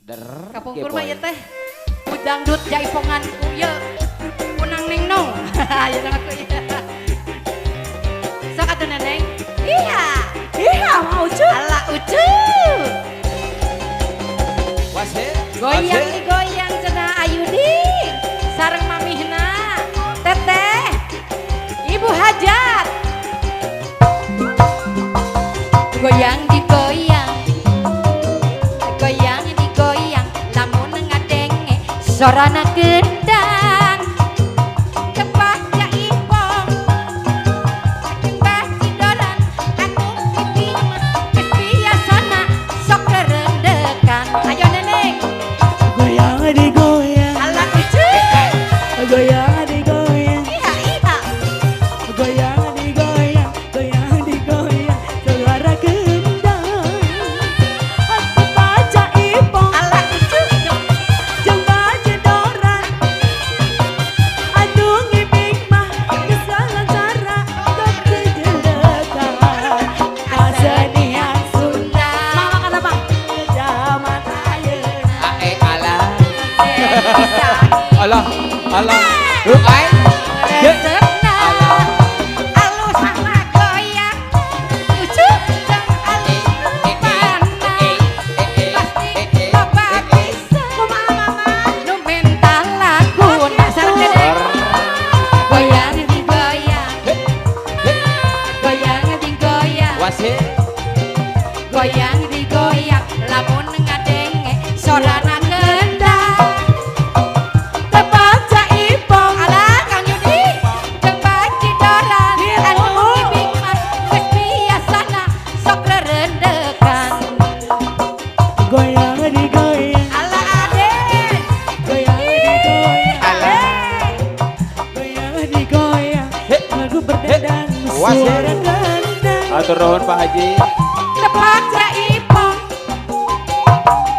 Kapungkur mah ieu teh dangdut jaipongan ku ieu kunang ning nong. Aya nama ku ieu. Sok atuh Neneng. Iya. Iya mau ucu. Ala ucu. Wasit. Goyang digoyang cenah Ayudi. Sareng mamihna. Teteh. Ibu Hajat. Goyang digoyang. Goyang digoyang lamun ngadenge sorana gendang. Tepak jaipong. Mbah cidoran atuh piping geus biasana sok kerendekan. Ayo Neneng. Goyang digoyang, Ala ucu. goyang digoyang, Iya iya. goyang digoyang, goyang digoyang, suara gendang. Aku baca ipong, Ala ucu. jeung baca doran. Aduh ngiping mah kesalahan cara untuk dijelekan. Kasenian Sunda, mama kata bang, zaman ayeuna. Ae alah. Bisa. Alah. Alah. Ai. Resepna alus sama goyang lucu dan alus mana pasti bapak bisa kumaha mama nu mental laguna sareng goyang digoyang goyang digoyang Wasit. goyang digoyang lamun ngadenge sorana gendang Baca ipong, alah Kang Yudi jeung baci doran anu ngibing mah geus biasana sok rerendekan goyang digoyang, alah ade goyang digoyang, Alah. goyang digoyang. Lagu berdendang, Wasit. suara gendang. Atur nuhun Pak Haji. tepak jaipong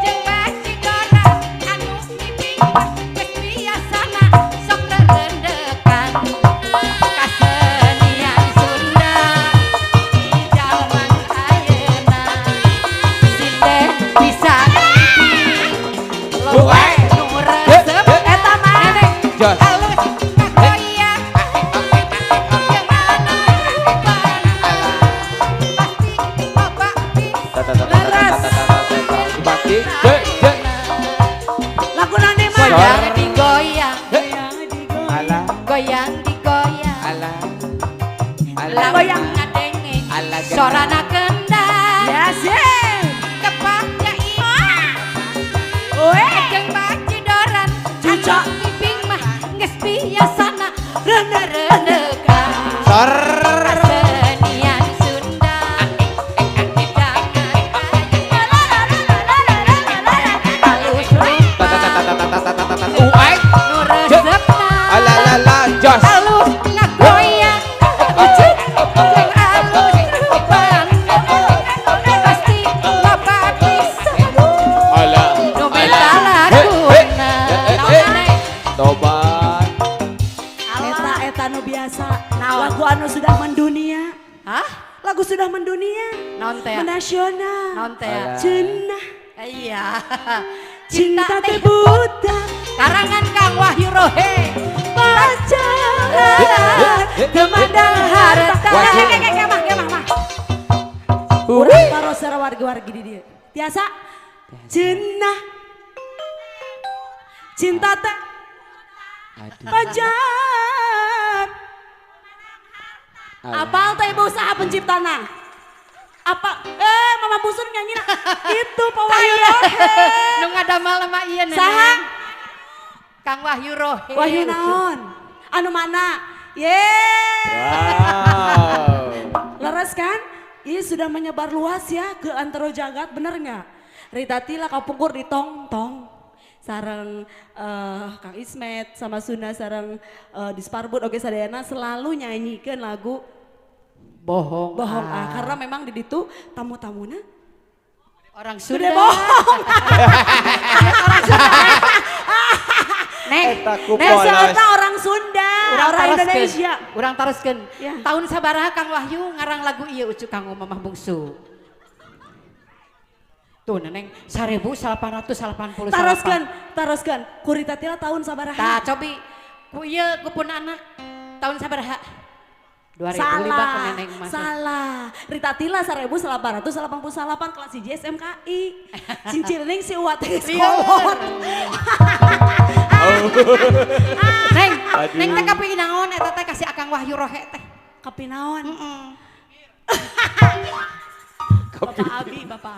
jeung baci doran anu ngibing mah geus biasana sok rerendekan kasenian Sunda di jaman ayeuna sinden bisa loba nu resep eta mah Neneng Jos. alus ngagoyang jeung mana pasti bapak bisa Dibagi. Je. Lagu nani mah? goyang digoyang Goyang digoyang, Alah. goyang digoyang Alah. lamun Goyang. ngadenge Alah, gendang. sorana kendang yes yes. tepak jaipong Weh, jeung baci doran Cuca. anu ngibing mah geus biasana rendekan Sor. kasenian Sunda di jaman alus Uai. nu resepna Alah alah jos. alus ngagoyang ucuk jeung alus pasti bapak bisa Alah. nu mental laguna naon Neneng Tobat. eta nu biasa. Lagu anu sudah mendunia. hah Lagu sudah mendunia. naon teh Menasional. naon teh Alah. Cenah, iya cinta teh buta. karangan Kang Wahyu Rohe Pacaran, temandang harta. Wahyu. Kemah mah. Urang parosera wargi-wargi di dieu. Tiasa cenah. Cinta teh Aduh. pajar. Alah. Apal teh ibu usaha penciptana? Apa? Mama Busun nyanyi itu Pak Wahyu Rohe. nu ngadamel mah ieu Neneng Saha? Kang Wahyu Rohe Wahyu naon? Anu mana? Yeay. Wow. Leres kan? Ini sudah menyebar luas ya ke antero jagat, bener nggak? Rita Tila kapungkur di tong-tong. Sarang Kang Ismet sama Sunda sarang di Sparbud oke sadayana selalu nyanyikan lagu bohong bohong karena memang di situ tamu-tamuna orang sudah Sunda bohong. Neng Eta ku Nah, polos. seorang orang Sunda, orang Indonesia. Urang taroskeun. Ya. Tahun sabaraha Kang Wahyu ngarang lagu ieu ucuk kanggo Mamah Bungsu. Tuh neneng 1888. Taroskeun. Kurita tila tahun sabaraha? Tah cobi ku ieu ku pun anak tahun sabaraha? 2005 ku neneng mah. Salah. Rita Tila 1888 kelas 1 SMKI. Cincin neng si Uwa teh sekolot. Neng, Aduh. neng teh kaping naon eta teh kasih Akang Wahyu Rohe teh. Kapinaon? Heeh. Bapak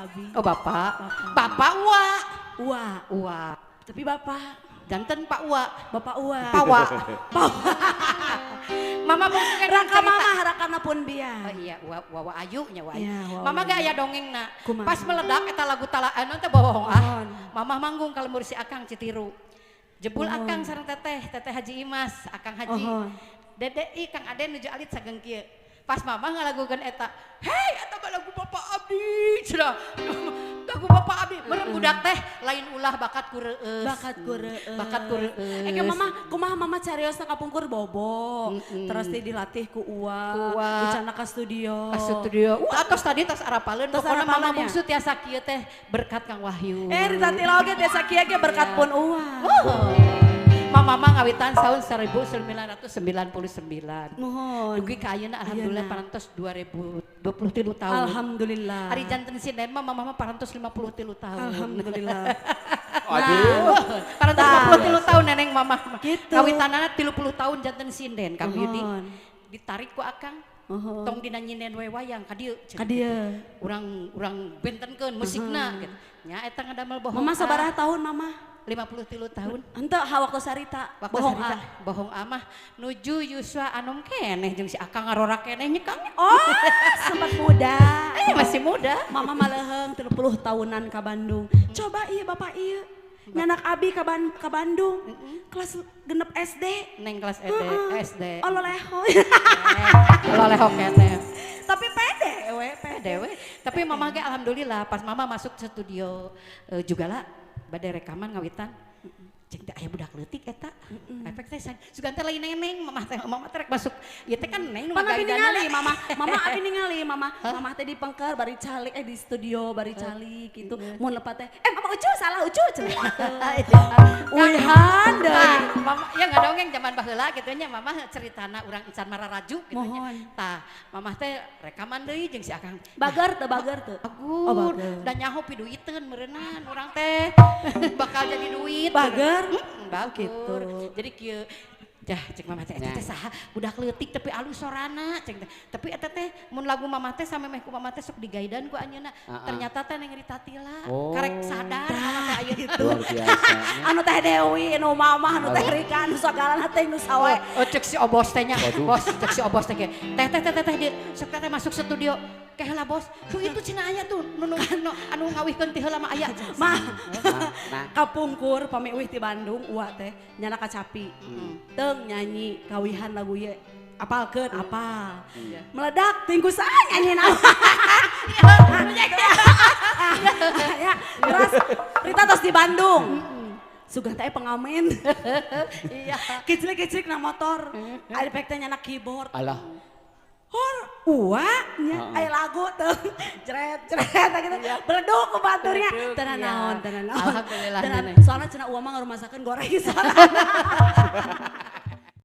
Abi. Oh bapak. Bapak Uwa. Uwa. Uwa. Tapi bapak. Janten Pak Uwa. Bapak Uwa. Pawa. Mama mau Raka mama harakana pun biar. Oh iya, Wawa Ayu nya Wawa Ayu. Iya, Wawa Mama Ayu. gak aya dongengna. Kumaha? Pas meledak eta lagu talaan teh bohong ah. Mohon. Mama manggung kalau si Akang Citiru. Jebul Mohon. Akang sareng Teteh Haji Imas, Akang Haji. Mohon. Dede Kang Aden nuju alit sageng kieu. Pas mama ngalagukeun eta, "Hei, eta mah lagu Bapak Abdi." Cenah. Lagu Bapak Abdi, meureun budak teh lain ulah bakat ku reueus. Bakat ku reueus. Bakat ku reueus. Ege mama, kumaha mama cariosna kapungkur bobo. Terus teh dilatih ku Uwa. Uwa. Dicana ka studio. Ka studio. Atos tadi tos arapaleun Tos pokona mama arapaleun ya? bungsu tiasa kieu teh berkat Kang Wahyu. Rita Tila oge biasa kieu ge berkat pun Uwa. Mama mah ngawitan tahun 1999. Mohon. Dugi ka ayeuna alhamdulillah Ayeuna. parantos 2023 tahun. Alhamdulillah. Hari janten sinden mah mama mah parantos 53 tahun. Alhamdulillah. Aduh. Parantos 53 tahun neneng mama. Gitu. Ngawitanana 30 tahun janten sinden Kang Yudi. Mohon. Ditarik ku Akang. Mohon. Tong dina nyinden we wayang ka dieu. Ka dieu. Urang bentenkeun musikna gitu. Nya eta ngadamel bohong. Mama sabaraha tahun mama? 53 tahun. Henteu waktu sarita. Waktu Bohong sarita, ah. bohong amah nuju Yuswa anom keneh jeung si Akang ngarora keneh nyekang. Oh, sempat muda. Masih muda. Mama maleheng 30 tahunan ke Bandung. Coba iya bapak iya. Nyanak abi ke Bandung. Kelas genep SD. Neng kelas SD. Ololeho. Ololeho keneh. Tapi pede we, Dewe. Tapi mama ge alhamdulillah pas mama masuk studio juga lah bade rekaman ngawitan. Cek teh aya budak leutik eta. Efek teh sugan teh lain neneng mama teh rek masuk. Ieu teh kan neng nu Pan abi ngagaidanana. ningali mama abi ningali mama teh di pengker bari calik di studio bari calik gitu. Mun lepat teh mama ucu salah ucu cenah. Uihan deui. Mama ya ngadongeng zaman baheula kitu nya mama ceritana urang Insan Mararaju kitu nya. Mohon. Tah mama teh rekaman deui jeung si Akang. Bager teu? Oh, Bagur, bager. dan nyaho piduiteun meureunnan urang teh bakal jadi duit. Bager? Bagus. Gitu. Jadi kieu Jah, cek mama teh, eta teh saha budak leutik tapi alus sorana, cek teh. Tapi eta teh mun lagu mama teh samemeh ku mama teh sok digaidan ku anjeunna. Ternyata teh Neng Rita Tila Oh. karek sadar mama teh ayeuna. Luar biasa. Anu teh Dewi, anu mama, anu teh Rika, anu sagalana teh nu sawe. Oh, cek si obos tehnya, Waduh. bos, cek si obos teh teh sok teh masuk studio. Heula bos, tuh itu cenah aya tuh anu ngawihkeun ti heula mah aya. Mah, Nah, kapungkur pami uih ti Bandung, uwa teh nyana kacapi. Teung nyanyi kawihan lagu ye. Apalkeun apal. Meledak tingku saha nyanyi ya, terus Rita tos di Bandung. Sugan teh pengamen. Iya. Kicrik-kicrik na motor. Ada efek teh nyana keyboard. alah. Hor, uwa nya aya lagu tuh. Jret gitu. Beleduk ku baturnya. Tenan naon. Alhamdulillah, Tenan. Nenek. Soalnya cenah uwa mah ngarumasakeun goreng soalna.